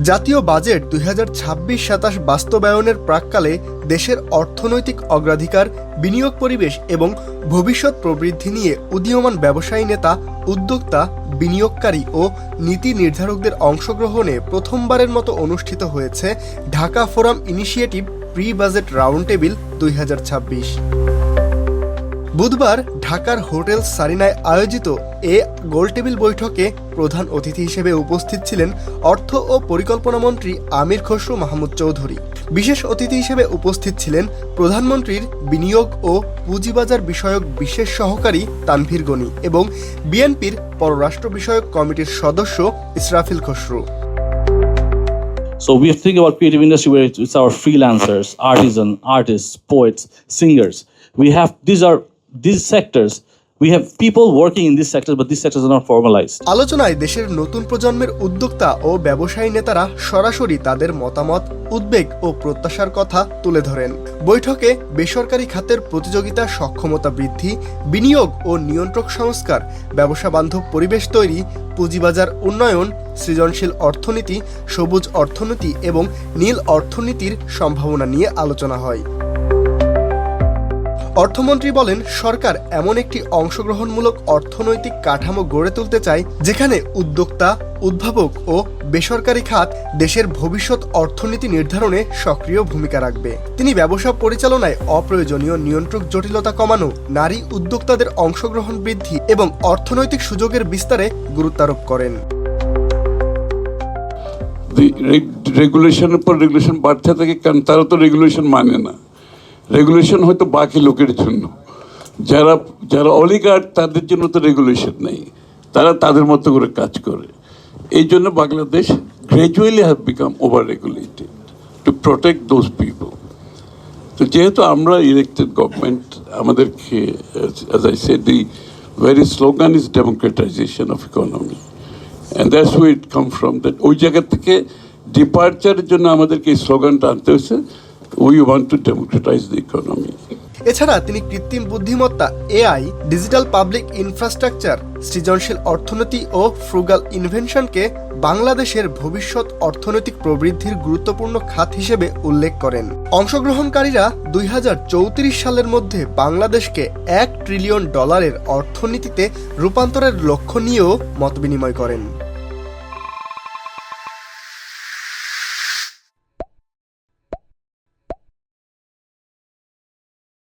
জাতীয় বাজেট 2026-27 বাস্তবায়নের প্রাক্কালে দেশের অর্থনৈতিক অগ্রাধিকার, বিনিয়োগ পরিবেশ এবং ভবিষ্যৎ প্রবৃদ্ধি নিয়ে উদীয়মান ব্যবসায়ী নেতা, উদ্যোক্তা, বিনিয়োগকারী ও নীতি নির্ধারকদের অংশগ্রহণে প্রথমবারের মতো অনুষ্ঠিত হয়েছে Dhaka forum initiative pre budget round table 2026। বুধবার ঢাকার হোটেল সারিনায় আয়োজিত এ গোলটেবিল বৈঠকে প্রধান অতিথি হিসেবে উপস্থিত ছিলেন অর্থ ও পরিকল্পনা মন্ত্রী আমির খসরু মাহমুদ চৌধুরী। বিশেষ অতিথি হিসেবে উপস্থিত ছিলেন প্রধানমন্ত্রীর বিনিয়োগ ও পুঁজিবাজার বিষয়ক বিশেষ সহকারী তানভীর গনি এবং বিএনপির পররাষ্ট্র বিষয়ক কমিটির সদস্য Israfil Khasru. So we think about creative industry where it's our freelancers, artists, poets, singers. These sectors. We have people working in these sectors, but these sectors are not formalized. আলোচনায় দেশের নতুন প্রজন্মের উদ্যোক্তা ও ব্যবসায়ী নেতারা সরাসরি তাদের মতামত, উদ্বেগ ও প্রত্যাশার কথা তুলে ধরেন। বৈঠকে বেসরকারি খাতের প্রতিযোগিতা সক্ষমতা বৃদ্ধি, বিনিয়োগ ও নিয়ন্ত্রক সংস্কার, ব্যবসা বান্ধব পরিবেশ তৈরি, পুঁজিবাজার উন্নয়ন, সৃজনশীল অর্থনীতি, সবুজ অর্থনীতি এবং নীল অর্থনীতির সম্ভাবনা নিয়ে আলোচনা হয়। অর্থমন্ত্রী বলেন, সরকার এমন একটি অংশগ্রহণমূলক অর্থনৈতিক কাঠামো গড়ে তুলতে চায় যেখানে উদ্যোক্তা, উদ্ভাবক ও বেসরকারি খাত দেশের ভবিষ্যৎ অর্থনীতি নির্ধারণে সক্রিয় ভূমিকা রাখবে। তিনি ব্যবসা পরিচালনায় অপ্রয়োজনীয় নিয়ন্ত্রক জটিলতা কমানো, নারী উদ্যোক্তাদের অংশগ্রহণ বৃদ্ধি এবং অর্থনৈতিক সুযোগের বিস্তারে গুরুত্বারোপ করেন। রেগুলেশনের পর রেগুলেশন বাড়তে থাকে, কারণ তারা তো রেগুলেশন মানে না। রেগুলেশন হয়তো বাকি লোকের জন্য, যারা অলিগার্ড তাদের জন্য তো রেগুলেশন নেই, তারা তাদের মতো করে কাজ করে। এই জন্য Bangladesh gradually have become over regulated to protect those people. তো যেহেতু আমরা ইলেক্টেড গভর্নমেন্ট, আমাদেরকে as I said, the very slogan is democratization of economy, and that's where it come from, that ওই জায়গা থেকে ডিপার্চারের জন্য আমাদেরকে এই স্লোগানটা আনতে হয়েছে, we want to democratize the economy. এছাড়া তিনি কৃত্রিম বুদ্ধিমত্তা, এআই, ডিজিটাল পাবলিক ইনফ্রাস্ট্রাকচার, সৃজনশীল অর্থনীতি ও ফ্রুগাল ইনভেনশনকে বাংলাদেশের ভবিষ্যৎ অর্থনৈতিক প্রবৃদ্ধির গুরুত্বপূর্ণ খাত হিসেবে উল্লেখ করেন। অংশগ্রহণকারীরা 2034 সালের মধ্যে বাংলাদেশকে $1 ট্রিলিয়ন অর্থনীতিতে রূপান্তরের লক্ষ্য নিয়েও মতবিনিময় করেন।